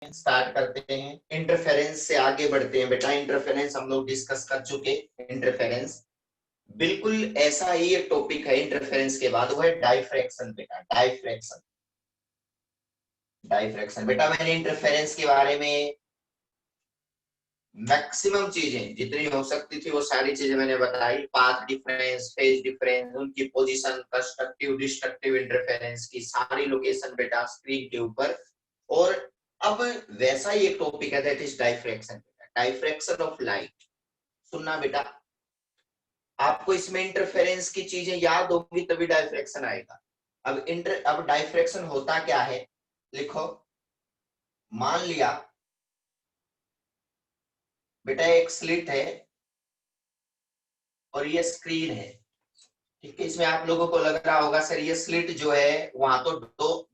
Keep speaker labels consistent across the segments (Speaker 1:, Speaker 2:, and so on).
Speaker 1: Start करते हैं। Interference से आगे बढ़ते हैं बेटा। इंटरफेरेंस हम लोग डिस्कस कर चुके। इंटरफेरेंस बिल्कुल ऐसा ही एक टॉपिक है इंटरफेरेंस के बाद, वो है डाइफ्रैक्शन बेटा। डाइफ्रैक्शन डाइफ्रैक्शन बेटा, मैंने इंटरफेरेंस के बारे में मैक्सिमम चीजें जितनी हो सकती थी वो सारी चीजें मैंने बताई। पाथ डिफरेंस, फेज डिफरेंस, उनकी पोजीशन, कंस्ट्रक्टिव डिस्ट्रक्टिव इंटरफेरेंस की सारी लोकेशन बेटा स्क्रीन के ऊपर। और अब वैसा ही एक टॉपिक है that is diffraction. Diffraction of light. सुनना बेटा, आपको इसमें इंटरफेरेंस की चीजें याद होगी तभी डाइफ्रैक्शन आएगा। अब डाइफ्रैक्शन होता क्या है, लिखो। मान लिया बेटा एक स्लिट है और ये स्क्रीन है, ठीक है। इसमें आप लोगों को लग रहा होगा सर ये स्लिट जो है, वहां तो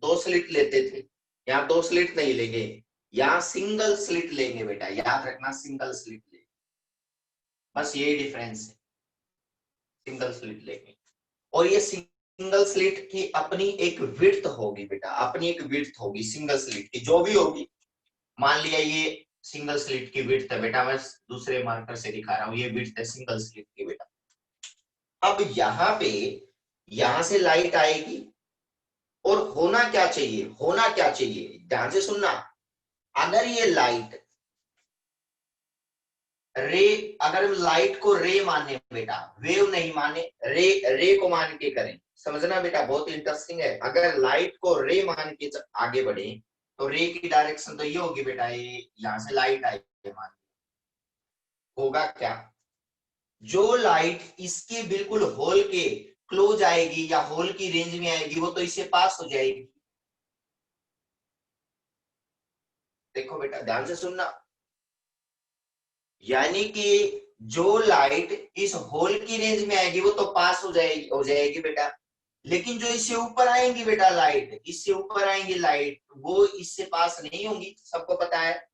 Speaker 1: दो स्लिट लेते थे, यहाँ दो स्लिट नहीं लेंगे, यहाँ सिंगल स्लिट लेंगे बेटा। याद रखना, सिंगल स्लिट लेंगे, बस यही डिफरेंस है। सिंगल स्लिट लेंगे और ये सिंगल स्लिट की अपनी एक विड्थ होगी बेटा, अपनी एक विड्थ होगी सिंगल स्लिट की, जो भी होगी। मान लिया ये सिंगल स्लिट की विड्थ है बेटा, मैं दूसरे मार्कर से दिखा रहा हूँ, ये विड्थ है सिंगल स्लिट की बेटा। अब यहाँ पे यहां से लाइट आएगी और होना क्या चाहिए, होना क्या चाहिए, ध्यान से सुनना। अगर ये लाइट रे, अगर लाइट को रे माने बेटा, वेव नहीं माने, रे को मान के करें, समझना बेटा बहुत इंटरेस्टिंग है। अगर लाइट को रे मान के आगे बढ़े तो रे की डायरेक्शन तो ये होगी बेटा, ये यहां से लाइट आई मान, होगा क्या, जो लाइट इसके बिल्कुल होल के क्लोज आएगी या होल की रेंज में आएगी वो तो इससे पास हो जाएगी। देखो बेटा ध्यान से सुनना, यानी कि जो लाइट इस होल की रेंज में आएगी वो तो पास हो जाएगी बेटा। लेकिन जो इससे ऊपर आएंगी बेटा लाइट, इससे ऊपर आएंगी लाइट, वो इससे पास नहीं होंगी, सबको पता है।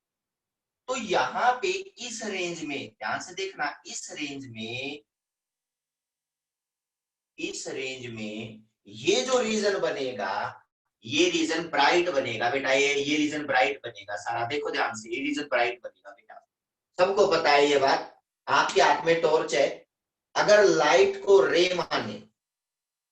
Speaker 1: तो यहाँ पे इस रेंज में ध्यान से देखना, इस रेंज में ये जो रीजन बनेगा, ये रीजन ब्राइट बनेगा बेटा। ये रीजन ब्राइट बनेगा सारा, देखो ध्यान से, ये रीजन ब्राइट बनेगा बेटा। सबको पता है ये बात। आपके हाथ में टॉर्च है, अगर लाइट को रे माने,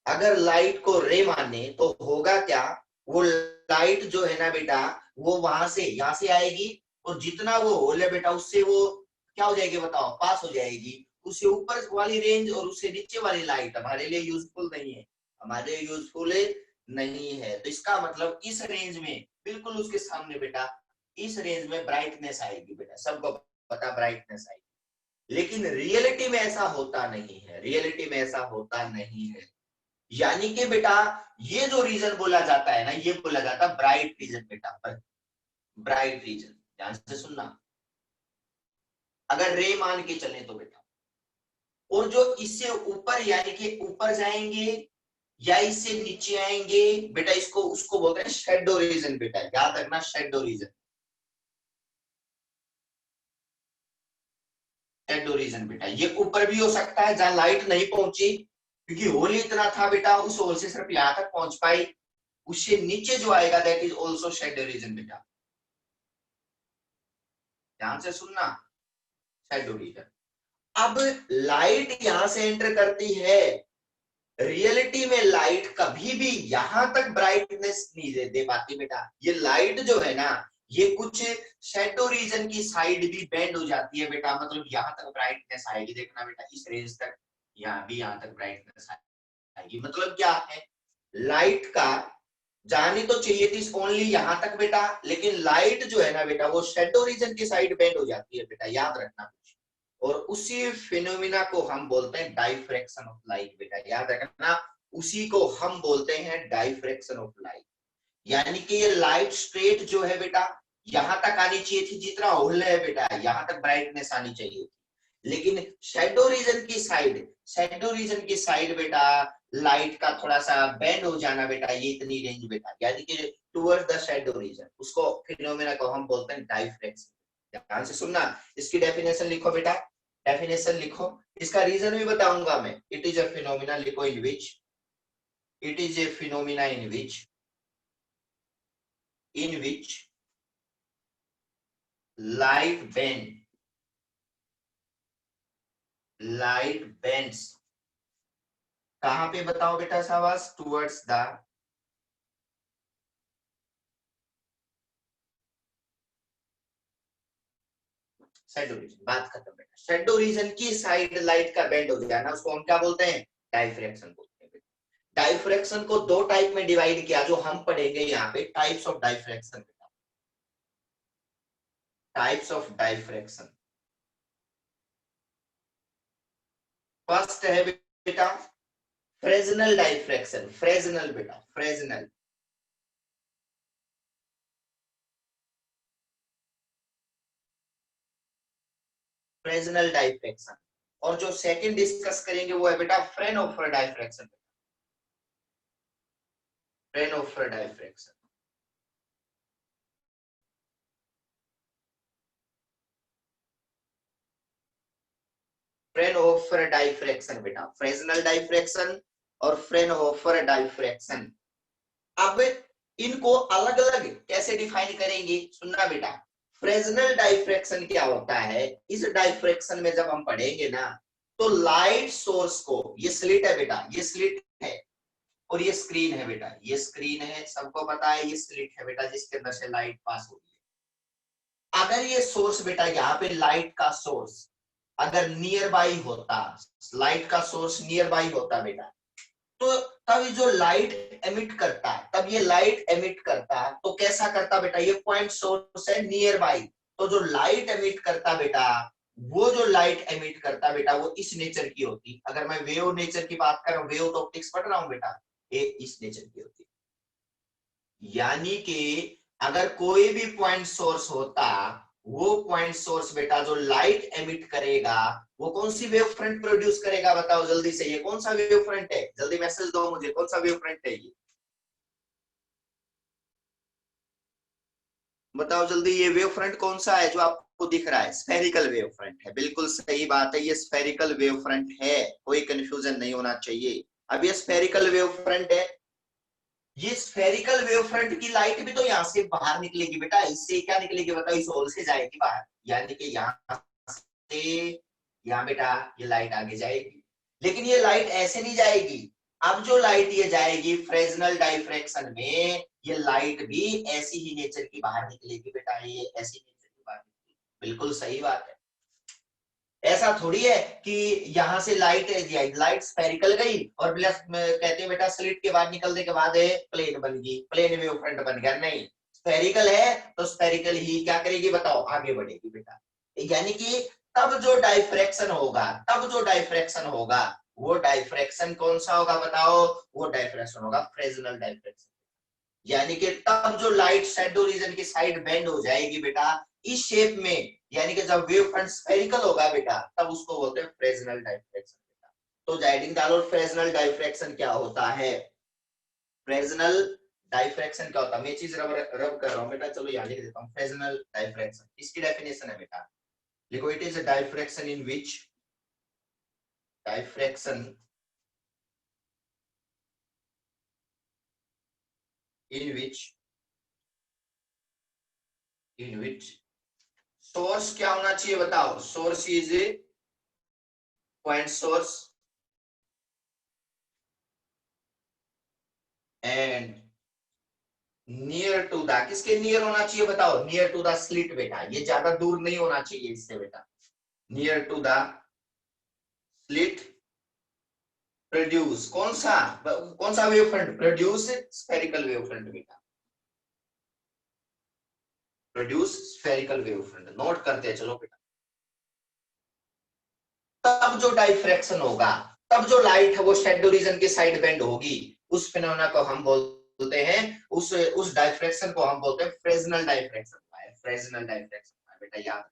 Speaker 1: अगर लाइट को रे माने तो होगा क्या, वो लाइट जो है ना बेटा, वो वहां से यहां से आएगी और जितना वो होल है बेटा उससे वो क्या हो जाएगी बताओ, पास हो जाएगी। उससे ऊपर वाली रेंज और उससे नीचे वाली लाइट हमारे लिए यूजफुल नहीं है, हमारे लिए यूजफुल नहीं है। तो इसका मतलब इस रेंज में बिल्कुल उसके सामने बेटा, इस रेंज में ब्राइटनेस आएगी बेटा, सबको पता ब्राइटनेस आएगी। लेकिन रियलिटी में ऐसा होता नहीं है, रियलिटी में ऐसा होता नहीं है। यानी कि बेटा ये जो रीजन बोला जाता है ना, ये बोला जाता है ब्राइट रीजन बेटा, ब्राइट रीजन। ध्यान से सुनना, अगर रे मान के चले तो बेटा, और जो इससे ऊपर यानी कि ऊपर जाएंगे या इससे नीचे आएंगे बेटा, इसको उसको बोलते हैं शेडो रीजन बेटा। याद रखना, शेडो रीजन, शेडो रीजन बेटा। ये ऊपर भी हो सकता है जहां लाइट नहीं पहुंची, क्योंकि होल इतना था बेटा, उस होल से सिर्फ यहां तक पहुंच पाई। उससे नीचे जो आएगा that is also shadow reason बेटा। ध्यान से सुनना, शेडो रीजन। अब लाइट यहां से एंटर करती है, रियलिटी में लाइट कभी भी यहां तक ब्राइटनेस नहीं दे पाती बेटा। ये लाइट जो है ना, ये कुछ शेडो रीजन की साइड भी बेंड हो जाती है बेटा, मतलब यहां तक ब्राइटनेस आएगी, देखना बेटा इस रेंज तक, यहाँ भी यहां तक ब्राइटनेस आएगी। मतलब क्या है, लाइट का जानी तो चाहिए थी ओनली यहां तक बेटा, लेकिन लाइट जो है ना बेटा वो शेडो रीजन की साइड बेंड हो जाती है बेटा, याद रखना। और उसी फिनोमिना को हम बोलते हैं डाइफ्रैक्शन ऑफ लाइट बेटा, याद रखना, उसी को हम बोलते हैं डाइफ्रैक्शन ऑफ लाइट। यानी कि ये लाइट स्ट्रेट जो है बेटा यहां तक आनी चाहिए थी, जितना होल है बेटा यहां तक ब्राइटनेस आनी चाहिए थी, लेकिन शेडो रीजन की साइड बेटा लाइट का थोड़ा सा बेंड हो जाना बेटा, ये इतनी रेंज बेटा, यानी कि टुवर्ड्स द शेडो रीजन, उसको फिनोमेना को हम बोलते हैं डाइफ्रैक्शन। ध्यान से सुनना, इसकी डेफिनेशन लिखो बेटा, डेफिनेशन लिखो, इसका रीजन भी बताऊंगा मैं। इट इज अ फिनोमिना, लिखो, in which, it is a phenomena in which light bends कहां पे बताओ बेटा शाबाश, टुवर्ड्स द शैडो रीजन। बात खत्म बेटा। शैडो रीजन की साइड लाइट का बेंड हो जाना उसको हम क्या बोलते हैं, डाइफ्रैक्शन बोलते हैं। डाइफ्रैक्शन को दो टाइप में डिवाइड किया जो हम पढ़ेंगे यहाँ पे, types of diffraction. Types of diffraction, first है बेटा फ्रेजनल डाइफ्रैक्शन। फ्रेजनल बेटा, फ्रेजनल। Fresnel diffraction. और जो सेकंड डिस्कस करेंगे वो है बेटा फ्रेनहोफर डाइफ्रैक्शन। फ्रेनहोफर डाइफ्रैक्शन। फ्रेनहोफर डाइफ्रैक्शन बेटा, फ्रेजनल डाइफ्रैक्शन और फ्रेनहोफर डाइफ्रैक्शन। अब इनको अलग अलग कैसे डिफाइन करेंगे, सुनना बेटा। फ्रेजनल डाइफ्रैक्शन क्या होता है, इस डाइफ्रैक्शन में जब हम पढ़ेंगे ना तो लाइट सोर्स को, ये स्लिट है बेटा, ये स्लिट है और ये स्क्रीन है बेटा, ये स्क्रीन है सबको पता है, ये स्लिट है बेटा जिसके अंदर से लाइट पास होती है। अगर ये सोर्स बेटा यहाँ पे लाइट का सोर्स अगर नियर बाई होता, लाइट का सोर्स नियर बाई होता बेटा, तो तब जो लाइट एमिट करता, तब ये लाइट एमिट करता तो कैसा करता बेटा, ये पॉइंट सोर्स है नियर बाई, तो जो लाइट एमिट करता बेटा, वो जो लाइट एमिट करता बेटा वो इस नेचर की होती। अगर मैं वेव नेचर की बात कर रहा हूँ, वेव तो ऑप्टिक्स पढ़ रहा हूँ बेटा, ये इस नेचर की होती। यानी कि अगर कोई भी पॉइंट सोर्स होता, वो पॉइंट सोर्स बेटा जो लाइट एमिट करेगा वो कौन सी वेव फ्रंट प्रोड्यूस करेगा, बताओ जल्दी से, ये कौन सा वेव फ्रंट है, जल्दी मैसेज दो मुझे, कौन सा वेव फ्रंट है ये, बताओ जल्दी। ये वेव फ्रंट कौन सा है जो आपको दिख रहा है, स्फेरिकल वेव फ्रंट है, बिल्कुल सही बात है, ये स्फेरिकल वेव फ्रंट है, कोई कंफ्यूजन नहीं होना चाहिए। अब ये स्फेरिकल वेव फ्रंट है, ये स्फेरिकल वेव फ्रंट की लाइट भी तो यहाँ से बाहर निकलेगी बेटा, इससे क्या निकलेगी बताओ, इस होल से जाएगी बाहर, यानी कि यहाँ से यहाँ बेटा ये लाइट आगे जाएगी, लेकिन ये लाइट ऐसे नहीं जाएगी। अब जो लाइट ये जाएगी फ्रेजनल डाइफ्रैक्शन में, ये लाइट भी ऐसी ही नेचर की बाहर निकलेगी बेटा, ये ऐसी नेचर की बाहर निकलेगी, बिल्कुल सही बात है। ऐसा थोड़ी है कि यहाँ से लाइट स्फेरिकल गई और प्लस कहते हैं बेटा स्लिट के बाद निकलने के बाद प्लेन बन गई, प्लेन वेव फ्रंट बन गया, नहीं, स्फेरिकल है तो स्फेरिकल ही क्या करेगी बताओ, आगे बढ़ेगी बेटा। यानी कि तब जो डाइफ्रैक्शन होगा, तब जो डाइफ्रैक्शन होगा, वो डाइफ्रैक्शन कौन सा होगा बताओ, वो डाइफ्रैक्शन होगा फ्रेजनल डाइफ्रैक्शन। यानी कि तब जो लाइट शैडो रीजन की साइड बेंड हो जाएगी बेटा इस शेप में, यानी कि जब वेव फ्रंट स्फेरिकल होगा बेटा तब उसको बोलते हैं फ्रेजनल डाइफ्रैक्शन बेटा। तो जाइडिंग डालो, फ्रेजनल डाइफ्रैक्शन क्या होता है, फ्रेजनल डाइफ्रैक्शन क्या होता है, मैं चीज रब रब कर रहा हूं बेटा, चलो यहाँ लिख देता हूँ। फ्रेजनल डाइफ्रैक्शन, इसकी डेफिनेशन है बेटा, लिखो, it is a diffraction in which, diffraction in which, in which source क्या होना चाहिए बताओ, source is point source and near to the, किसके नियर होना चाहिए बताओ, नियर टू द स्लिट बेटा, ये ज्यादा दूर नहीं होना चाहिए इससे बेटा, near to the slit produce, कौन सा wave front produce, spherical wave front बेटा, produce spherical wave front, note करते चलो बेटा। तब जो डाइफ्रैक्शन होगा, तब जो लाइट है वो शैडो रीजन की साइड बेंड होगी, उस फिनोमेना को हम बोलते हैं, उस डाइफ्रैक्शन को हम बोलते हैं फ्रेजनल डाइफ्रैक्शन। फ्रेजनल डाइफ्रैक्शन बेटा याद,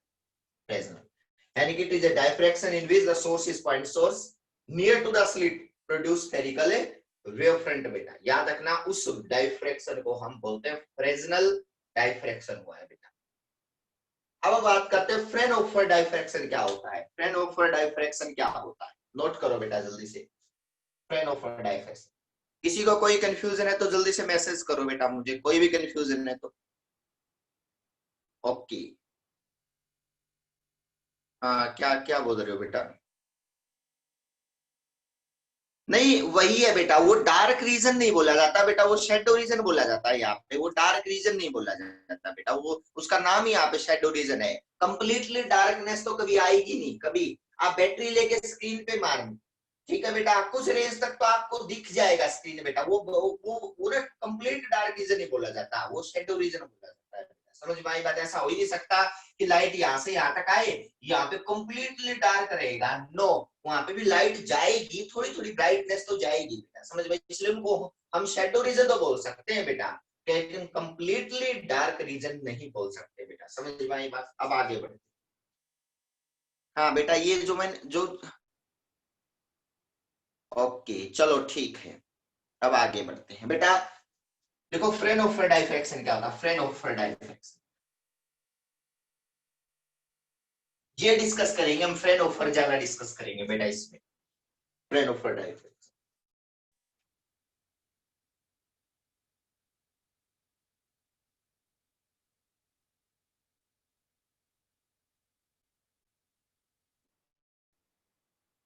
Speaker 1: फ्रेजनल यानी कि it is a diffraction in which the source is point source near to the slit produce spherical wave front बेटा, याद रखना उस डाइफ्रैक्शन को हम बोलते हैं फ्रेजनल डाइफ्रैक्शन हुआ है बेटा। अब बात करते हैं फ्रेनहोफर डाइफ्रैक्शन क्या होता है, फ्रेनहोफर डाइफ्रैक्शन क्या होता है, नोट करो बेटा जल्दी से। फ्रेनहोफर डाइफ्रैक्शन, किसी को कोई कंफ्यूजन है तो जल्दी से मैसेज करो बेटा मुझे, कोई भी कंफ्यूजन है तो। ओके, हाँ, क्या क्या बोल रहे हो बेटा? नहीं, वही है बेटा, वो डार्क रीजन नहीं बोला जाता बेटा, वो शेडो रीजन बोला जाता है यहाँ पे, वो डार्क रीजन नहीं बोला जाता बेटा, वो उसका नाम ही यहाँ पे शेडो रीजन है। कंप्लीटली डार्कनेस तो कभी आएगी नहीं, कभी। आप बैटरी लेके स्क्रीन पे मार, ठीक है बेटा, कुछ रेंज तक तो आपको दिख जाएगा स्क्रीन बेटा, वो पूरा कंप्लीट डार्क रीजन ही बोला जाता है, वो शेडो रीजन बोला जाता है। समझ में आई बात? ऐसा हो ही नहीं सकता कि लाइट यहाँ से यहाँ तक आए, यहाँ पे कंप्लीटली डार्क रहेगा, नो। वहां पे भी लाइट जाएगी, थोड़ी थोड़ी ब्राइटनेस तो जाएगी बेटा, समझ में? इसलिए उनको हम शेडो रीजन तो बोल सकते हैं बेटा, लेकिन कंप्लीटली डार्क रीजन नहीं बोल सकते बेटा। समझ में आई बात? अब आगे बढ़ते। हाँ बेटा, ये जो मैंने जो, ओके चलो ठीक है, अब आगे बढ़ते हैं बेटा। देखो, फ्रेनहोफर डाइफ्रैक्शन क्या होता है? फ्रेनहोफर डाइफ्रैक्शन ये डिस्कस करेंगे हम, फ्रेनहोफर ज्यादा डिस्कस करेंगे बेटा इसमें, फ्रेनहोफर डाइफ्रैक्शन।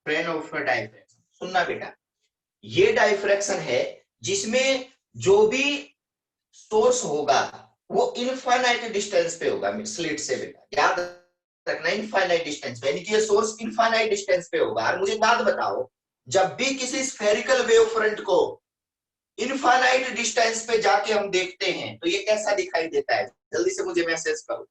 Speaker 1: फ्रेनहोफर डाइफ्रैक्शन सुनना बेटा, ये डाइफ्रैक्शन है जिसमें जो भी सोर्स होगा वो इनफाइनाइट डिस्टेंस पे होगा स्लिट से बेटा, याद रखना, इनफाइनाइट डिस्टेंस पे, यानी कि ये सोर्स इनफाइनाइट डिस्टेंस पे होगा। और मुझे एक बात बताओ, जब भी किसी स्फेरिकल वेव फ्रंट को इनफाइनाइट डिस्टेंस पे जाके हम देखते हैं तो ये कैसा दिखाई देता है? जल्दी से मुझे मैसेज करो।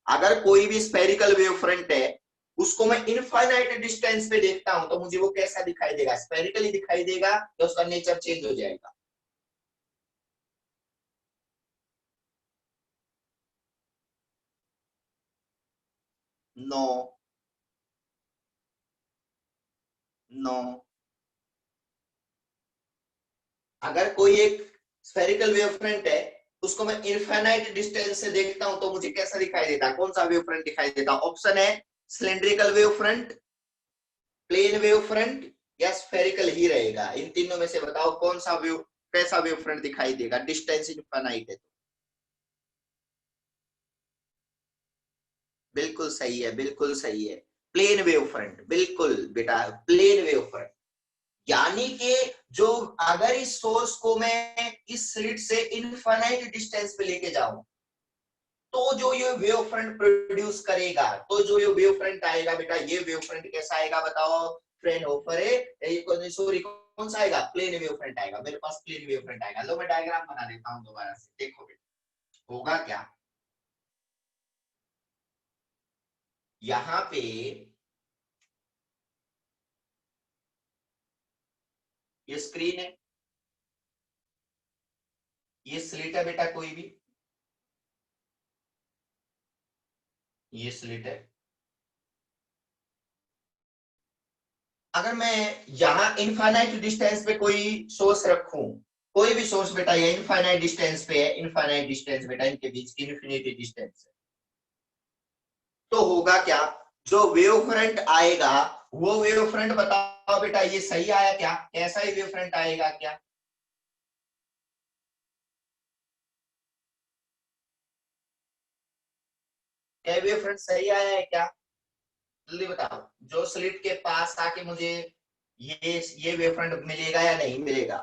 Speaker 1: अगर कोई भी स्फेरिकल वेव फ्रंट है, उसको मैं इनफाइनाइट डिस्टेंस पे देखता हूं तो मुझे वो कैसा दिखाई देगा? स्फेरिकली दिखाई देगा या उसका नेचर चेंज हो जाएगा? No, no. अगर कोई एक स्फेरिकल वेव फ्रंट है, उसको मैं इनफाइनाइट डिस्टेंस से देखता हूं तो मुझे कैसा दिखाई देता है? कौन सा वेव फ्रंट दिखाई देता? ऑप्शन है cylindrical wave front, plane wave front या स्फेरिकल ही रहेगा। इन तीनों में से बताओ कौन सा वेव, कैसा वेव फ्रंट दिखाई देगा? डिस्टेंस इनफाइनाइट है। बिल्कुल सही है, बिल्कुल सही है, प्लेन वेव फ्रंट, बिल्कुल बेटा, प्लेन वेव फ्रंट। यानी कि जो, अगर इस सोर्स को मैं इस स्लिट से इनफाइनाइट डिस्टेंस पे लेके जाऊं तो जो ये वेव फ्रंट प्रोड्यूस करेगा, तो जो ये वेव फ्रंट आएगा बेटा, ये वेव फ्रंट कैसा आएगा बताओ? फ्रेनहोफर है, सॉरी, कौन सा आएगा? प्लेन वेव फ्रंट आएगा, मेरे पास प्लेन वेव फ्रंट आएगा। लो मैं डायग्राम बना देता हूं दोबारा से, देखो बेटा होगा क्या। यहाँ पे ये स्क्रीन है, ये स्लिट है बेटा, कोई भी, ये स्लिट है। अगर मैं यहाँ इनफाइनाइट डिस्टेंस पे कोई सोर्स रखूं, कोई भी सोर्स बेटा, ये इनफाइनाइट डिस्टेंस पे है, इनफाइनाइट डिस्टेंस बेटा, इनके बीच की इन्फिनिटी डिस्टेंस है, तो होगा क्या? जो वेव फ्रंट आएगा, वो वेव फ्रंट बताओ बेटा, ये सही आया क्या? कैसा ही वेव फ्रंट आएगा क्या? क्या वेव फ्रंट सही आया है क्या? जल्दी बताओ, जो स्लिट के पास आके मुझे ये वेव फ्रंट मिलेगा या नहीं मिलेगा?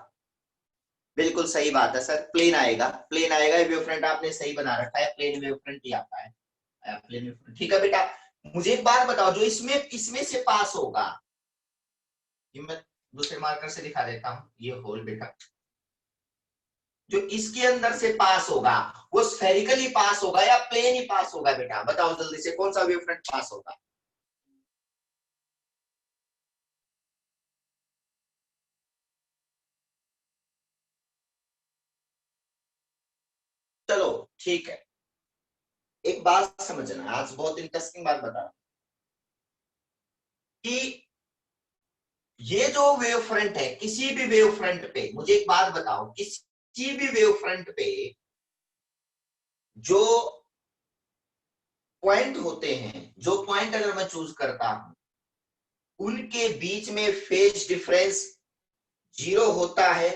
Speaker 1: बिल्कुल सही बात है सर, प्लेन आएगा, प्लेन आएगा, वेव फ्रंट आपने सही बना रखा है, प्लेन वेव फ्रंट ही आता है, प्लेन वेव फ्रंट। ठीक है बेटा, मुझे एक बात बताओ, जो इसमें इसमें से पास होगा, ये मैं दूसरे मार्कर से दिखा देता हूँ, ये होल बेटा, जो इसके अंदर से पास होगा वो स्फेरिकली पास होगा या प्लेन ही पास होगा बेटा? बताओ जल्दी से, कौन सा वेव फ्रंट पास होगा? चलो ठीक है, एक बात समझना, आज बहुत इंटरेस्टिंग बात बता रहा हूं कि ये जो वेव फ्रंट है, किसी भी वेव फ्रंट पे, मुझे एक बात बताओ, किसी भी वेव फ्रंट पे जो पॉइंट होते हैं, जो पॉइंट अगर मैं चूज करता हूं, उनके बीच में फेज डिफरेंस जीरो होता है,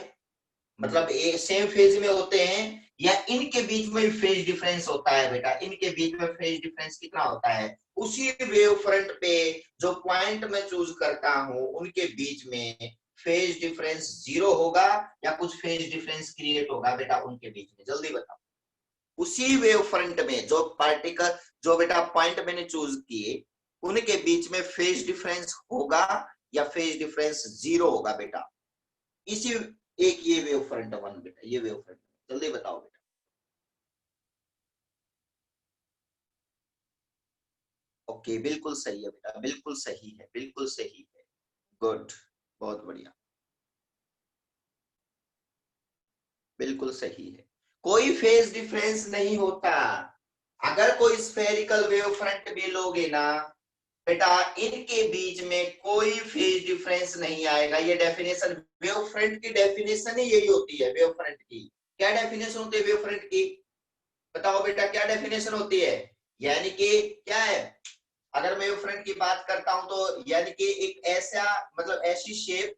Speaker 1: मतलब सेम फेज में होते हैं, या इनके बीच में फेज डिफरेंस होता है बेटा, इनके बीच में फेज डिफरेंस कितना होता है, उसी वेव फ्रंट पे जो पॉइंट मैं चूज करता हूं उनके बीच में फेज डिफरेंस 0 होगा या कुछ फेज डिफरेंस क्रिएट होगा बेटा उनके बीच में, जल्दी बताओ। उसी वेव फ्रंट में जो पार्टिकल, जो बेटा पॉइंट मैंने चूज किए, उनके बीच में फेज डिफरेंस होगा या फेज डिफरेंस 0 होगा बेटा, इसी एक ये वेव फ्रंट वन बेटा, ये वेव फ्रंट, जल्दी बताओ बेटा। ओके, बिल्कुल सही है बेटा, बिल्कुल सही है, बिल्कुल सही है, गुड, बहुत बढ़िया, बिल्कुल सही है, कोई फेज डिफरेंस नहीं होता। अगर कोई स्फेरिकल वेव फ्रंट भी लोगे ना बेटा, इनके बीच में कोई फेज डिफरेंस नहीं आएगा। ये डेफिनेशन, वेव फ्रंट की डेफिनेशन ही यही होती है। वेव फ्रंट की क्या डेफिनेशन होती है वेव फ्रंट की, बताओ बेटा, क्या डेफिनेशन होती है? यानी कि क्या है, अगर मैं वेव फ्रंट की बात करता हूं तो यानी कि एक ऐसा, मतलब ऐसी शेप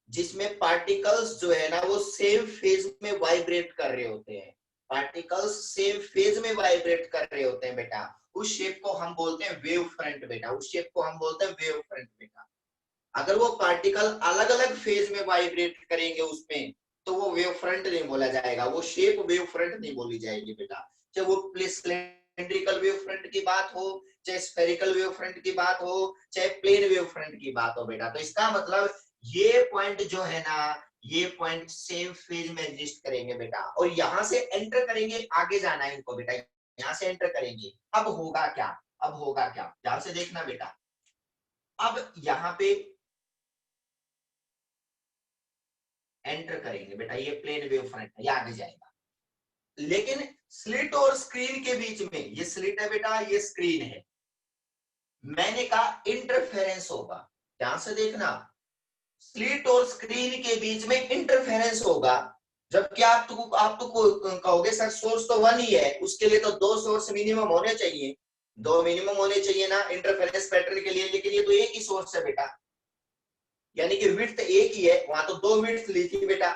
Speaker 1: जिसमें पार्टिकल्स जो है ना वो सेम फेज में वाइब्रेट कर रहे होते हैं, पार्टिकल्स सेम फेज में वाइब्रेट कर रहे होते हैं बेटा, उस शेप को हम बोलते हैं वेव फ्रंट बेटा, उस शेप को हम बोलते हैं वेव फ्रंट बेटा। अगर वो पार्टिकल अलग अलग फेज में वाइब्रेट करेंगे उसमें, तो वो वेव फ्रंट नहीं बोला जाएगा, वो शेप वेव फ्रंट नहीं बोली जाएगी बेटा। चाहे वो सिलेंड्रिकल वेव फ्रंट की बात हो, चाहे स्फेरिकल वेव फ्रंट की बात हो, चाहे प्लेन वेव फ्रंट की बात हो बेटा। तो इसका मतलब ये पॉइंट जो है ना, ये पॉइंट सेम फेज में एग्जिस्ट करेंगे बेटा, और यहां से एंटर करेंगे, आगे जाना है इनको बेटा, यहां से एंटर करेंगे। अब होगा क्या, अब होगा क्या, ध्यान से देखना बेटा। अब यहाँ पे एंटर करेंगे बेटा, ये प्लेन वेव फ्रंट है, ये आगे जाएगा। लेकिन स्लिट और स्क्रीन के बीच में, ये स्लिट है बेटा, ये स्क्रीन है, मैंने कहा इंटरफेरेंस होगा। ध्यान से देखना, स्लिट और स्क्रीन के बीच में इंटरफेरेंस होगा। जबकि आप तो कहोगे सर सोर्स तो वन ही है, उसके लिए तो दो सोर्स मिनिमम होने चाहिए, दो मिनिमम होने चाहिए ना इंटरफेरेंस पैटर्न के लिए, लेकिन ये तो एक ही सोर्स है बेटा, यानी कि विड्थ एक ही है, वहां तो दो विड्थ ली थी बेटा।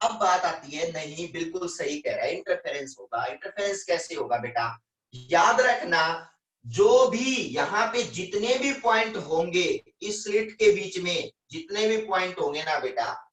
Speaker 1: अब बात आती है, नहीं बिल्कुल सही कह रहा है, इंटरफेरेंस होगा। इंटरफेरेंस कैसे होगा बेटा, याद रखना, जो भी यहाँ पे जितने भी पॉइंट होंगे इस स्लिट के बीच में, जितने भी पॉइंट होंगे ना बेटा,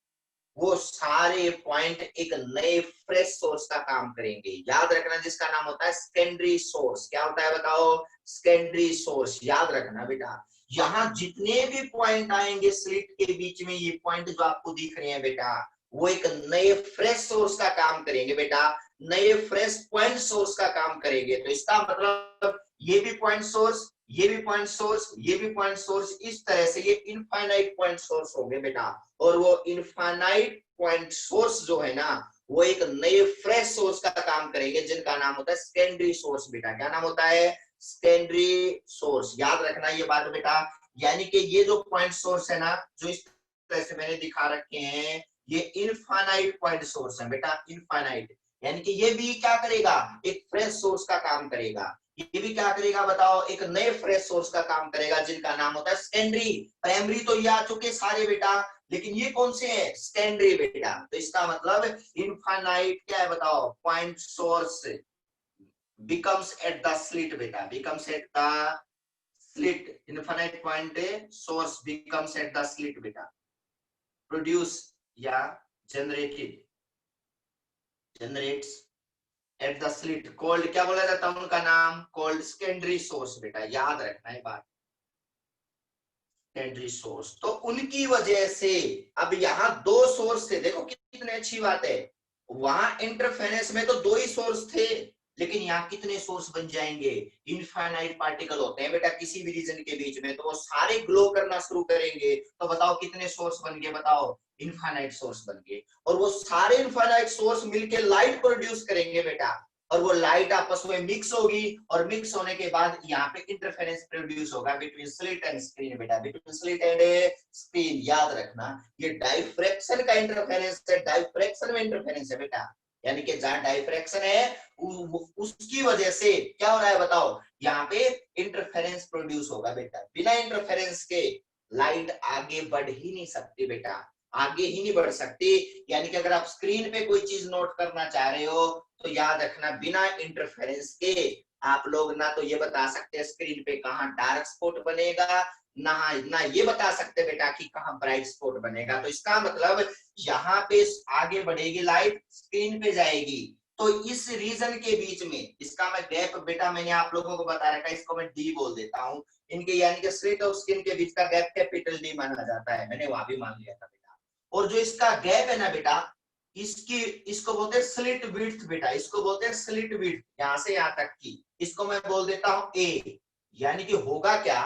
Speaker 1: वो सारे पॉइंट एक नए फ्रेश सोर्स का काम करेंगे। याद रखना, जिसका नाम होता है सेकेंडरी सोर्स। क्या होता है बताओ, सेकेंडरी सोर्स, याद रखना बेटा। यहाँ जितने भी पॉइंट आएंगे स्लिट के बीच में, ये पॉइंट जो आपको दिख रहे हैं बेटा, वो एक नए फ्रेश सोर्स का काम करेंगे बेटा, नए फ्रेश पॉइंट सोर्स का काम करेंगे। तो इसका मतलब ये भी पॉइंट सोर्स, ये भी पॉइंट सोर्स, ये भी पॉइंट सोर्स, इस तरह से ये इनफाइनाइट पॉइंट सोर्स होंगे बेटा। और वो इनफाइनाइट पॉइंट सोर्स जो है ना, वो एक नए फ्रेश सोर्स का काम करेंगे, जिनका नाम होता है सेकेंडरी सोर्स बेटा। क्या नाम होता है, सेकेंडरी सोर्स। याद रखना ये बात बेटा, यानी कि ये जो पॉइंट सोर्स है ना, जो इस तरह से मैंने दिखा रखे हैं, ये इनफाइनाइट पॉइंट सोर्स है बेटा, इनफाइनाइट। यानी कि ये भी क्या करेगा, एक फ्रेश सोर्स का काम करेगा। ये भी क्या करेगा बताओ, एक नए फ्रेश सोर्स का काम करेगा, जिनका नाम होता है सेकेंडरी। प्राइमरी तो ये आ चुके सारे बेटा, लेकिन ये कौन से हैं, सेकेंडरी बेटा। तो इसका मतलब इनफाइनाइट क्या है बताओ, point source becomes at the slit beta, becomes at the slit, infinite point source becomes at the slit beta, produce या generated, generates at the slit, called क्या बोला जाता है उनका नाम, called secondary source बेटा। याद रखना है बात, सेकेंडरी सोर्स। तो उनकी वजह से अब यहाँ दो सोर्स थे, देखो कितनी अच्छी बात है, वहां इंटरफेरेंस में तो दो ही सोर्स थे, लेकिन यहाँ कितने सोर्स बन जाएंगे, इनफाइनाइट पार्टिकल होते हैं बेटा किसी भी रीजन के बीच में, तो वो सारे ग्लो करना शुरू करेंगे। तो बताओ कितने सोर्स बन गए, बताओ, इनफाइनाइट सोर्स बन गए। और वो सारे इनफाइनाइट सोर्स मिलके लाइट प्रोड्यूस करेंगे बेटा, और वो लाइट आपस में मिक्स होगी, और मिक्स होने के बाद यहाँ पे इंटरफेरेंस प्रोड्यूस होगा बिटवीन स्लिट एंड स्क्रीन बेटा, बिटवीन स्लिट एंड स्क्रीन। याद रखना, ये डाइफ्रैक्शन का इंटरफेरेंस है, डाइफ्रैक्शन में इंटरफेरेंस है बेटा, यानी कि जहां डाइफ्रैक्शन है उसकी वजह से क्या हो रहा है बताओ, यहाँ पे इंटरफेरेंस प्रोड्यूस होगा बेटा। बिना इंटरफेरेंस के लाइट आगे बढ़ ही नहीं सकती बेटा। आगे ही नहीं बढ़ सकती। यानी कि अगर आप स्क्रीन पे कोई चीज नोट करना चाह रहे हो तो याद रखना बिना इंटरफेरेंस के आप लोग ना तो ये बता सकते हैं स्क्रीन पे कहाँ डार्क स्पॉट बनेगा, ना ये बता सकते बेटा कि कहाँ ब्राइट स्पॉट बनेगा। तो इसका मतलब यहाँ पे आगे बढ़ेगी लाइट, स्क्रीन पे जाएगी, तो इस रीजन के बीच में इसका मैं गैप बेटा मैंने आप लोगों को बता रखा है, इसको मैं डी बोल देता हूँ। इनके यानी कि स्लिट और स्क्रीन के बीच का गैप कैपिटल डी माना जाता है, मैंने वहां भी मान लिया था बेटा। और जो इसका गैप है ना बेटा, इसको बोलते हैं स्लिट विड्थ बेटा, इसको बोलते हैं स्लिट विड्थ, यहाँ से यहाँ तक की इसको मैं बोल देता हूँ ए। यानी कि होगा क्या,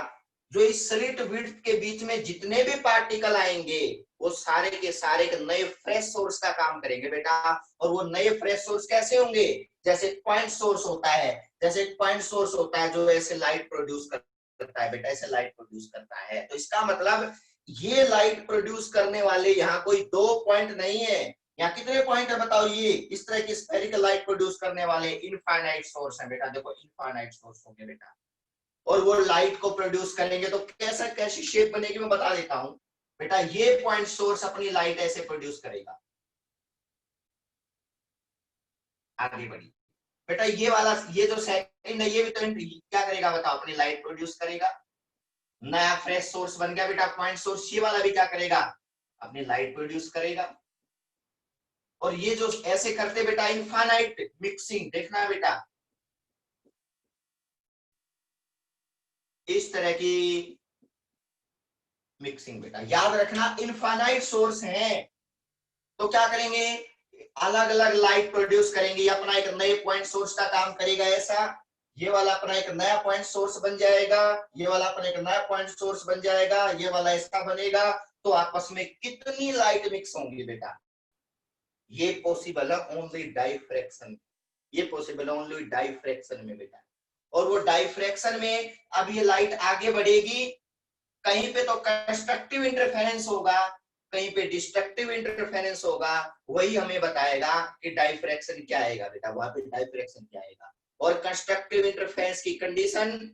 Speaker 1: जो इस स्लिट विड्थ के बीच में जितने भी पार्टिकल आएंगे वो सारे के सारे एक नए फ्रेश सोर्स का काम करेंगे बेटा। और वो नए फ्रेश सोर्स कैसे होंगे, जैसे पॉइंट सोर्स होता है, जैसे एक पॉइंट सोर्स होता है जो ऐसे लाइट प्रोड्यूस करता है बेटा, ऐसे लाइट प्रोड्यूस करता है। तो इसका मतलब ये लाइट प्रोड्यूस करने वाले यहाँ कोई दो पॉइंट नहीं है, यहाँ कितने पॉइंट है बताओ, ये इस तरह की स्फेरिकल लाइट प्रोड्यूस करने वाले इनफाइनाइट सोर्स है बेटा, देखो इनफाइनाइट सोर्स होंगे बेटा। और वो लाइट को प्रोड्यूस करेंगे तो कैसा कैसी शेप बनेगी मैं बता देता हूं बेटा। ये पॉइंट सोर्स अपनी लाइट ऐसे प्रोड्यूस करेगा, आगे बढ़ी बेटा। ये वाला ये जो सेकंड है ये भी तो क्या करेगा बताओ, अपनी लाइट प्रोड्यूस करेगा, नया फ्रेश सोर्स बन गया बेटा पॉइंट सोर्स। ये वाला भी क्या करेगा, अपनी लाइट प्रोड्यूस करेगा। और ये जो ऐसे करते बेटा इनफाइनाइट मिक्सिंग, देखना बेटा इस तरह की मिक्सिंग बेटा, याद रखना इनफाइनाइट सोर्स है तो क्या करेंगे, अलग अलग लाइट प्रोड्यूस करेंगे, अपना एक नए पॉइंट सोर्स का काम करेगा ऐसा, ये वाला अपना एक नया पॉइंट सोर्स बन जाएगा, ये वाला अपना एक नया पॉइंट सोर्स बन जाएगा, ये वाला ऐसा बनेगा। तो आपस में कितनी लाइट मिक्स होंगी बेटा, ये पॉसिबल है ओनली डाइफ्रैक्शन, ये पॉसिबल है ओनली डाइफ्रैक्शन में बेटा। और वो डाइफ्रैक्शन में अब ये लाइट आगे बढ़ेगी, कहीं पे तो कंस्ट्रक्टिव इंटरफेरेंस होगा, कहीं पे डिस्ट्रक्टिव इंटरफेरेंस होगा, वही हमें बताएगा कि डाइफ्रैक्शन क्या आएगा बेटा, वहां पे डाइफ्रैक्शन क्या आएगा। और कंस्ट्रक्टिव इंटरफेरेंस की कंडीशन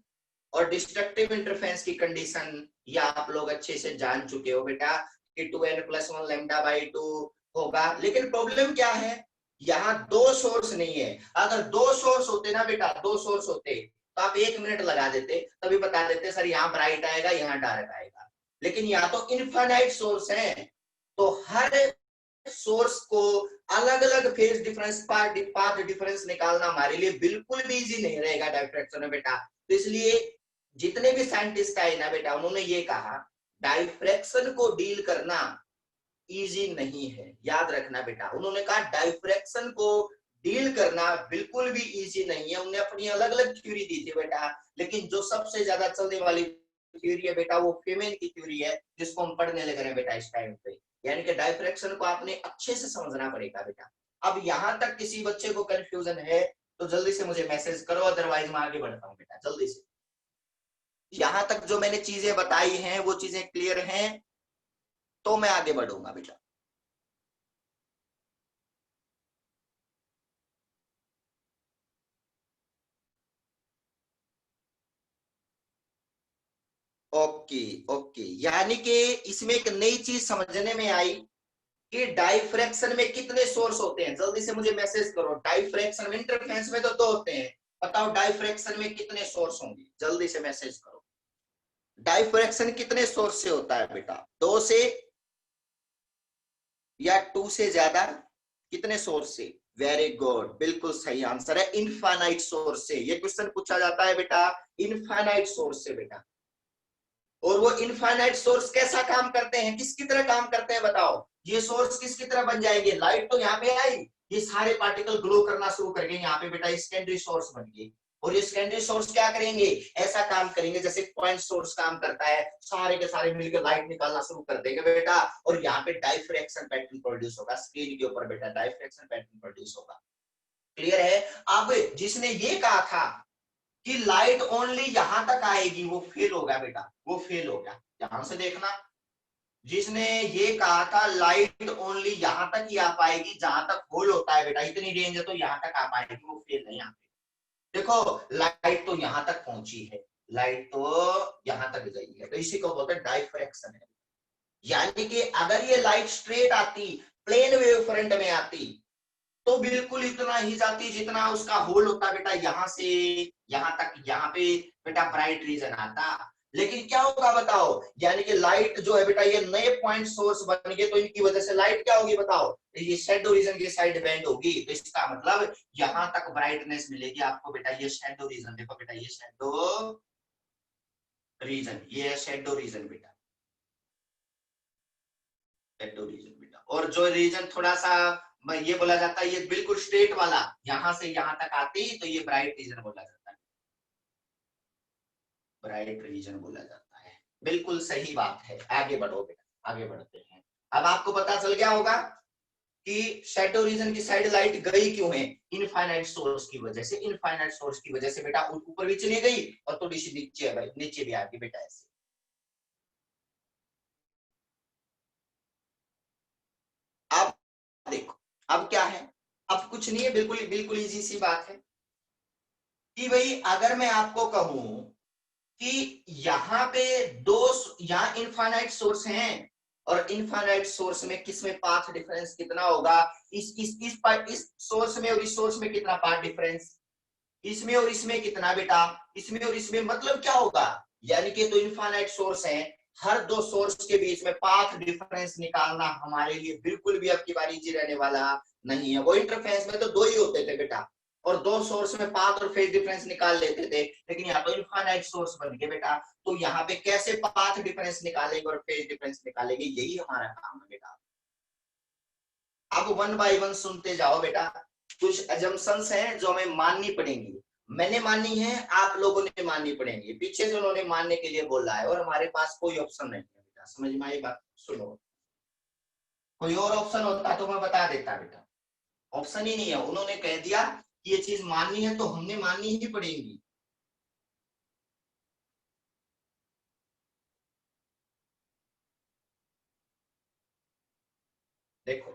Speaker 1: और डिस्ट्रक्टिव इंटरफेरेंस की कंडीशन ये आप लोग अच्छे से जान चुके हो बेटा कि 2n+1 λ/2 होगा। लेकिन प्रॉब्लम क्या है, यहाँ दो सोर्स नहीं है। अगर दो सोर्स होते ना बेटा, दो सोर्स होते तो आप 1 मिनट लगा देते, तभी बता देते सर यहाँ ब्राइट आएगा यहाँ डार्क आएगा। लेकिन यहाँ तो इनफाइनाइट सोर्स है, तो हर सोर्स को अलग अलग फेज डिफरेंस पाथ डिफरेंस निकालना हमारे लिए बिल्कुल भी इजी नहीं रहेगा डाइफ्रैक्शन में बेटा। तो इसलिए जितने भी साइंटिस्ट आए ना बेटा उन्होंने ये कहा डाइफ्रैक्शन को डील करना इजी नहीं है, याद रखना बेटा। उन्होंने कहा डाइफ्रैक्शन को डील करना बिल्कुल भी इजी नहीं है। उन्होंने अपनी अलग अलग थ्योरी दी थी बेटा, लेकिन जो सबसे ज्यादा चलने वाली थ्योरी है बेटा वो फेमेन की थ्योरी है, जिसको हम पढ़ने लगे हैं बेटा इस टाइम पे। यानी कि डाइफ्रैक्शन को आपने अच्छे से समझना पड़ेगा बेटा। अब यहाँ तक किसी बच्चे को कंफ्यूजन है तो जल्दी से मुझे मैसेज करो, अदरवाइज मैं आगे बढ़ता हूँ बेटा जल्दी से। यहाँ तक जो मैंने चीजें बताई हैं वो चीजें क्लियर हैं तो मैं आगे बढ़ूंगा बेटा। ओके ओके, यानी कि इसमें एक नई चीज समझने में आई कि डाइफ्रैक्शन में कितने सोर्स होते हैं। जल्दी से मुझे मैसेज करो, डाइफ्रैक्शन में इंटरफेरेंस में तो दो होते हैं, बताओ डाइफ्रैक्शन में कितने सोर्स होंगे, जल्दी से मैसेज करो। डाइफ्रैक्शन कितने सोर्स से होता है बेटा, दो से या टू से ज्यादा, कितने सोर्स से, वेरी गुड, बिल्कुल सही आंसर है इनफाइनाइट सोर्स से। ये क्वेश्चन पूछा जाता है बेटा इनफाइनाइट सोर्स से बेटा। और वो इनफाइनाइट सोर्स कैसा काम करते हैं, किसकी तरह काम करते हैं बताओ, ये सोर्स किसकी तरह बन जाएंगे, लाइट तो यहाँ पे आई, ये सारे पार्टिकल ग्लो करना शुरू कर गए, यहाँ पे बेटा सेकेंडरी सोर्स बन गए। और ये सेकेंडरी सोर्स क्या करेंगे, ऐसा काम करेंगे जैसे पॉइंट सोर्स काम करता है, सारे के सारे मिलकर लाइट निकालना शुरू कर देंगे बेटा। और यहाँ पे डाइफ्रैक्शन पैटर्न प्रोड्यूस होगा, स्क्रीन के ऊपर बेटा डाइफ्रैक्शन पैटर्न प्रोड्यूस होगा। क्लियर है। अब जिसने ये कहा था कि लाइट ओनली यहां तक आएगी वो फेल हो गया बेटा, वो फेल हो गया। ध्यान से देखना, जिसने ये कहा था लाइट ओनली यहां तक ही आ पाएगी जहां तक होल होता है बेटा, इतनी रेंज है तो यहां तक आ पाएगी, वो फेल नहीं आती। देखो लाइट तो यहां तक पहुंची है, लाइट तो यहां तक गई है, तो इसी को बोलते हैं डाइफ्रैक्शन है। यानी कि अगर ये लाइट स्ट्रेट आती, प्लेन वेव फ्रंट में आती, तो बिल्कुल इतना ही जाती जितना उसका होल होता बेटा, यहां से यहां तक, यहाँ पे बेटा ब्राइट रीजन आता। लेकिन क्या होगा बताओ, यानी कि लाइट जो है बेटा ये नए पॉइंट सोर्स बन गए, तो इनकी वजह से लाइट क्या होगी बताओ, ये शैडो रीजन की साइड बेंड होगी। तो इसका मतलब यहां तक ब्राइटनेस मिलेगी आपको बेटा, ये शैडो रीजन। देखो बेटा ये शैडो रीजन, ये है शैडो रीजन बेटा, शैडो रीजन बेटा। और जो रीजन थोड़ा सा ये बोला जाता है, ये बिल्कुल स्ट्रेट वाला, यहां से यहां तक आती, तो ये ब्राइट रीजन बोला जाता है, ब्राइट रीजन बोला जाता है। बिल्कुल सही बात है। आगे बढ़ो बेटा, आगे बढ़ते हैं। अब आपको पता चल गया होगा कि शैडो रीजन की साइड लाइट गई क्यों है, इनफाइनाइट सोर्स की वजह से। इनफाइनाइट सोर्स की वजह से बेटा ऊपर भी चली गई और थोड़ी सी नीचे है, नीचे भी आ गई बेटा ऐसे। अब देखो, अब क्या है, अब कुछ नहीं है, बिल्कुल बिल्कुल इजी सी बात है कि भाई अगर मैं आपको कहूं कि यहाँ पे दो, यहाँ इनफाइनाइट सोर्स हैं, और इनफाइनाइट सोर्स में किसमें पाथ डिफरेंस कितना होगा, इस सोर्स में और इस सोर्स में कितना पाथ डिफरेंस, इसमें और इसमें कितना बेटा, इसमें और इसमें, मतलब क्या होगा, यानी कि तो इनफाइनाइट सोर्स है, हर दो सोर्स के बीच में पाथ डिफरेंस निकालना हमारे लिए बिल्कुल भी अब की बार इजी रहने वाला नहीं है। वो इंटरफेरेंस में तो दो ही होते थे बेटा, और दो सोर्स में पाथ और फेज डिफरेंस निकाल लेते थे, लेकिन यहाँ तो इनफाइनाइट सोर्स बन गए बेटा, तो यहाँ पे कैसे पाथ डिफरेंस निकालेंगे और फेज डिफरेंस निकालेंगे, यही हमारा काम है बेटा। अब वन बाय वन सुनते जाओ बेटा। कुछ एजम्पशंस हैं जो हमें माननी पड़ेंगी, मैंने मानी है, आप लोगों ने माननी पड़ेंगी, पीछे से उन्होंने मानने के लिए बोला है, और हमारे पास कोई ऑप्शन नहीं है बेटा। समझ में आई बात? सुनो, कोई और ऑप्शन होता तो मैं बता देता बेटा, ऑप्शन ही नहीं है, उन्होंने कह दिया कि ये चीज माननी है तो हमने माननी ही पड़ेगी। देखो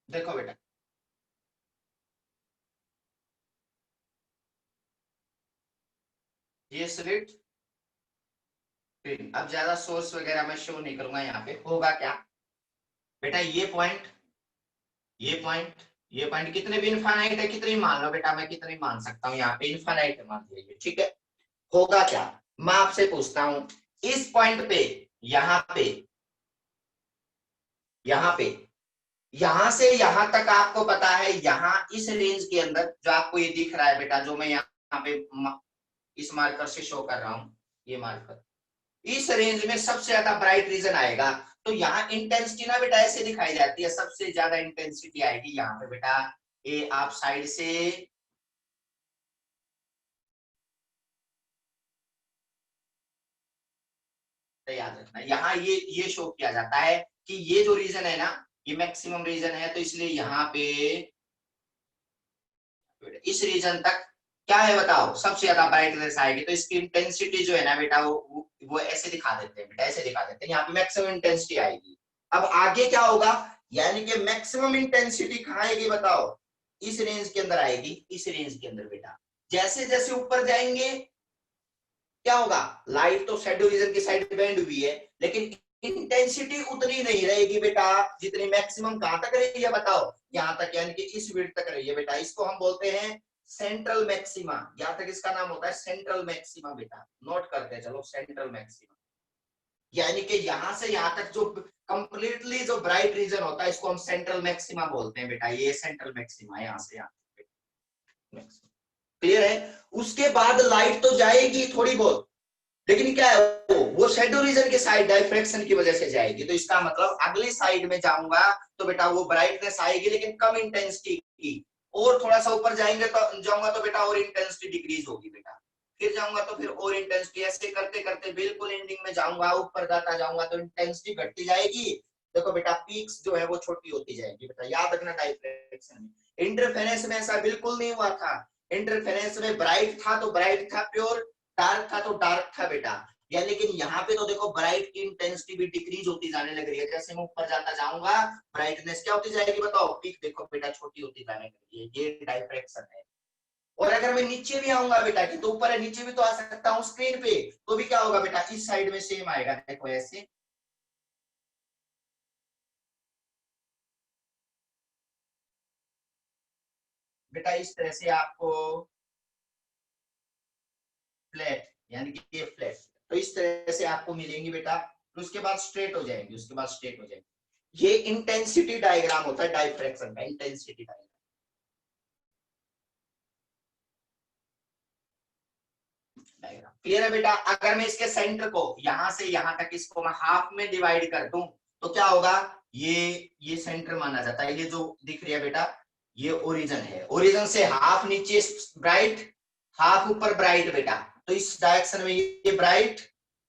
Speaker 1: देखो बेटा, ये स्लिट अब ज्यादा सोर्स वगैरह मैं शो नहीं करूंगा, यहाँ पे होगा क्या बेटा, ये पॉइंट ये पॉइंट कितने भी इनफाइनाइट है, कितने मान लो बेटा, मैं कितने मान सकता हूँ, यहाँ पे इनफाइनाइट मान दिया, ठीक है। होगा क्या, मैं आपसे पूछता हूं, इस पॉइंट पे, यहाँ पे, यहाँ पे, यहां से यहां तक आपको पता है, यहाँ इस रेंज के अंदर जो आपको ये दिख रहा है बेटा, जो मैं यहाँ पे इस मार्कर से शो कर रहा हूं, ये मार्कर, इस रेंज में सबसे ज्यादा ब्राइट रीजन आएगा। तो यहाँ इंटेंसिटी ना बेटा ऐसे दिखाई जाती है, सबसे ज्यादा इंटेंसिटी आएगी यहाँ पे बेटा, ये आप साइड से, तो याद रखना यहाँ ये शो किया जाता है कि ये जो रीजन है ना, ये मैक्सिमम रीजन है, तो इसलिए यहाँ पे इस रीजन तक क्या है बताओ, सबसे ज्यादा ब्राइटनेस आएगी, तो इसकी इंटेंसिटी जो है ना बेटा, वो ऐसे दिखा देते हैं बेटा, ऐसे दिखा देते हैं, यहाँ पे मैक्सिमम इंटेंसिटी आएगी। अब आगे क्या होगा, यानी कि मैक्सिमम इंटेंसिटी कहाँ आएगी बताओ, इस रेंज के अंदर आएगी, इस रेंज के अंदर बेटा। जैसे जैसे ऊपर जाएंगे क्या होगा, लाइट तो शैडो रीजन की साइड बेंड हुई है, लेकिन इंटेंसिटी उतनी नहीं रहेगी बेटा, जितनी मैक्सिमम कहां तक रही है बताओ, यहां तक, यानी कि इस विड्थ तक रही है बेटा। इसको हम बोलते हैं सेंट्रल मैक्सिमा, यहां तक इसका नाम होता है सेंट्रल मैक्सिमा बेटा, नोट करते हैं चलो, सेंट्रल मैक्सिमा, यानी कि यहां से यहां तक जो कंप्लीटली जो ब्राइट रीजन होता है, इसको हम सेंट्रल मैक्सिमा बोलते हैं बेटा, ये सेंट्रल मैक्सिमा है, यहाँ से यहाँ, क्लियर है। उसके बाद लाइट तो जाएगी थोड़ी बहुत, लेकिन क्या है, वो शेडो रीजन के साइड डाइफ्रेक्शन की वजह से जाएगी, तो इसका मतलब अगली साइड में जाऊंगा तो बेटा वो ब्राइटनेस आएगी, लेकिन कम इंटेंसिटी की, और थोड़ा सा ऊपर जाएंगे तो जाऊंगा तो बेटा और इंटेंसिटी डिक्रीज होगी बेटा, फिर जाऊंगा तो फिर और इंटेंसिटी, ऐसे करते करते बिल्कुल एंडिंग में जाऊंगा, ऊपर जाता जाऊंगा तो इंटेंसिटी घटती जाएगी। देखो बेटा पीक्स जो है वो छोटी होती जाएगी बेटा, याद रखना। डाइफ्रेक्शन में, इंटरफेरेंस में ऐसा बिल्कुल नहीं हुआ था, इंटरफेरेंस में ब्राइट था तो ब्राइट था प्योर, डार्क था तो डार्क था बेटा। या लेकिन यहाँ पे तो देखो ब्राइट की इंटेंसिटी भी डिक्रीज होती जाने लग रही है, जैसे मैं ऊपर जाता जाऊंगा ब्राइटनेस क्या होती जाएगी बताओ, पीक देखो बेटा छोटी होती जाने लगी है, ये डायफ्रैक्शन है। और अगर मैं नीचे भी आऊंगा बेटा कि तो ऊपर है नीचे भी तो आ सकता हूँ स्क्रीन पे, तो भी क्या होगा बेटा इस साइड में सेम आएगा, देखो ऐसे। बेटा इस तरह से आपको फ्लैट, यानी कि ये फ्लैट, तो इस तरह से आपको मिलेंगी बेटा, तो उसके बाद स्ट्रेट हो जाएंगी, उसके बाद स्ट्रेट हो जाएंगी। ये इंटेंसिटी डायग्राम होता है डायफ्रैक्शन का, इंटेंसिटी डायग्राम। क्लियर है बेटा। अगर मैं इसके सेंटर को यहां से यहां तक इसको मैं हाफ में डिवाइड कर दूं तो क्या होगा, ये सेंटर माना जाता है, ये जो दिख रही है बेटा ये ओरिजिन है, ओरिजिन से हाफ नीचे ब्राइट हाफ ऊपर ब्राइट बेटा, तो इस डायरेक्शन में ये ब्राइट,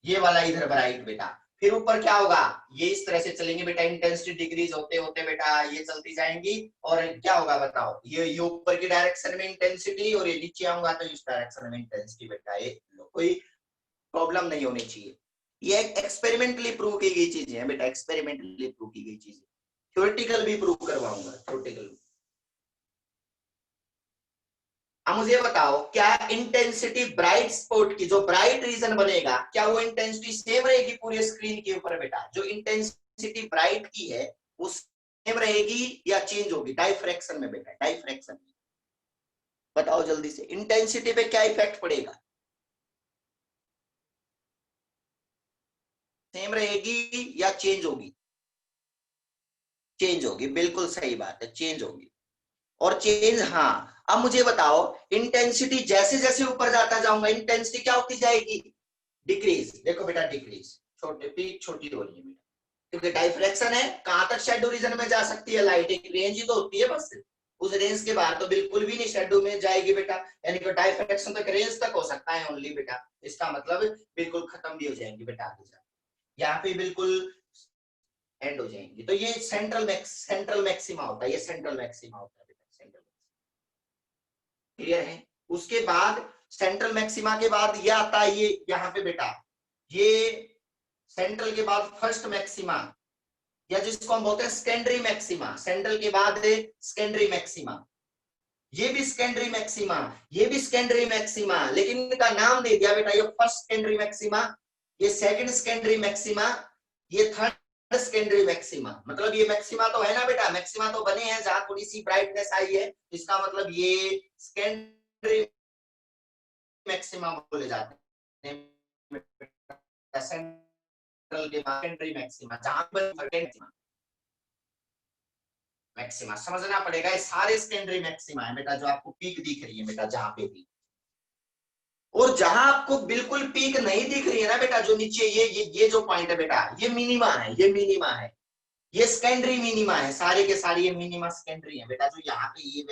Speaker 1: ये वाला इधर ब्राइट बेटा। फिर ऊपर क्या होगा, ये इस तरह से चलेंगे बेटा, इंटेंसिटी डिक्रीज होते होते बेटा ये चलती जाएंगी, और क्या होगा बताओ, ये ऊपर की डायरेक्शन में इंटेंसिटी, और ये नीचे आऊंगा तो इस डायरेक्शन में इंटेंसिटी बेटा, ये कोई प्रॉब्लम नहीं होनी चाहिए। ये एक्सपेरिमेंटली प्रूव की गई चीजें हैं बेटा, एक्सपेरिमेंटली प्रूव की गई चीजें, थ्योरेटिकल भी प्रूव करवाऊंगा, थ्योरेटिकल। अब मुझे बताओ क्या इंटेंसिटी ब्राइट स्पॉट की, जो ब्राइट रीजन बनेगा, क्या वो इंटेंसिटी सेम रहेगी पूरे स्क्रीन के ऊपर बेटा, जो इंटेंसिटी ब्राइट की है वो सेम रहेगी या चेंज होगी डायफ्रैक्शन में बेटा, डायफ्रैक्शन में बताओ जल्दी से, इंटेंसिटी पे क्या इफेक्ट पड़ेगा, सेम रहेगी या चेंज होगी, चेंज होगी, बिल्कुल सही बात है, चेंज होगी। और चेंज, हाँ अब मुझे बताओ इंटेंसिटी जैसे जैसे ऊपर जाता जाऊंगा इंटेंसिटी क्या होती जाएगी, डिक्रीज, देखो बेटा डिक्रीज, छोटे पीक छोटी हो रही है बेटा, क्योंकि डायफ्रैक्शन है, कहां तक शेडो रीजन में जा सकती है लाइट, एक रेंज ही तो होती है बस, उस रेंज के बाहर तो बिल्कुल भी नहीं शेडो में जाएगी बेटा, यानी कि डायफ्रैक्शन तक रेंज तक हो सकता है ओनली बेटा, इसका मतलब बिल्कुल खत्म भी हो जाएंगी बेटा आगे जाके, यहाँ पे बिल्कुल एंड हो जाएंगी। तो ये सेंट्रल मैक्सिमा होता है, ये सेंट्रल मैक्सिमा होता है बेटा, सेंट्रल। क्लियर है। उसके बाद सेंट्रल मैक्सिमा के बाद ये आता है, ये यहाँ पे बेटा ये सेंट्रल के बाद फर्स्ट मैक्सिमा, या जिसको हम बोलते हैं सेकेंडरी मैक्सिमा, सेंट्रल के बाद सेकेंडरी मैक्सिमा, ये भी सेकेंडरी मैक्सिमा, ये भी सेकेंडरी मैक्सिमा, लेकिन इनका नाम दे दिया बेटा, ये फर्स्ट सेकेंडरी मैक्सिमा, ये सेकंड सेकेंडरी मैक्सिमा, ये थर्ड सेकेंडरी मैक्सिमा। मतलब ये मैक्सिमा तो है ना बेटा, मैक्सिमा तो बने हैं जहां थोड़ी सी ब्राइटनेस आई है, इसका मतलब ये सेकेंडरी मैक्सिमा बोले जाते हैं, सेंट्रल के बाद सेकेंडरी मैक्सिमा, जहां पर मैक्सिमा समझना पड़ेगा, ये सारे सेकेंडरी मैक्सिमा है बेटा, जो आपको पीक दिख रही है बेटा जहां पे भी, और जहां आपको बिल्कुल पीक नहीं दिख रही है ना बेटा, जो नीचे ये जो पॉइंट है बेटा, ये मिनिमा है, ये मिनिमा है, ये सेकेंडरी मिनिमा है, सारे के सारे ये मिनिमा सेकेंडरी है बेटा, जो यहाँ पे ये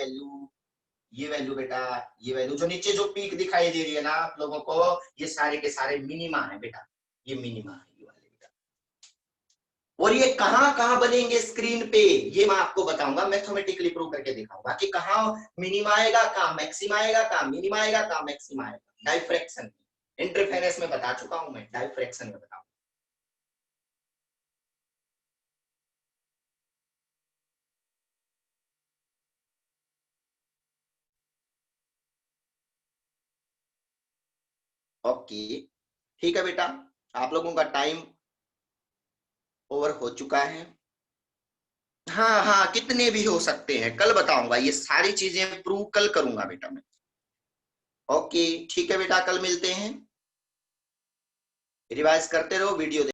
Speaker 1: वैल्यू बेटा, ये वैल्यू जो नीचे जो पीक दिखाई दे रही है ना आप लोगों को, ये सारे के सारे मिनिमा है बेटा, ये मिनिमा है ये वाले बेटा। और ये कहां कहां बनेंगे स्क्रीन पे, ये मैं आपको बताऊंगा, मैथमेटिकली प्रूव करके दिखाऊंगा कि कहां मिनिमा आएगा, कहां मैक्सिमा आएगा, कहां मिनिमा आएगा, कहां मैक्सिमा आएगा, डायफ्रैक्शन इंटरफेरेंस में बता चुका हूं मैं, डायफ्रैक्शन में बताऊंगा। ओके ठीक है बेटा, आप लोगों का टाइम ओवर हो चुका है। हाँ हाँ कितने भी हो सकते हैं, कल बताऊंगा, ये सारी चीजें प्रूव कल करूंगा बेटा मैं। ओके ठीक है बेटा, कल मिलते हैं, रिवाइज करते रहो वीडियो।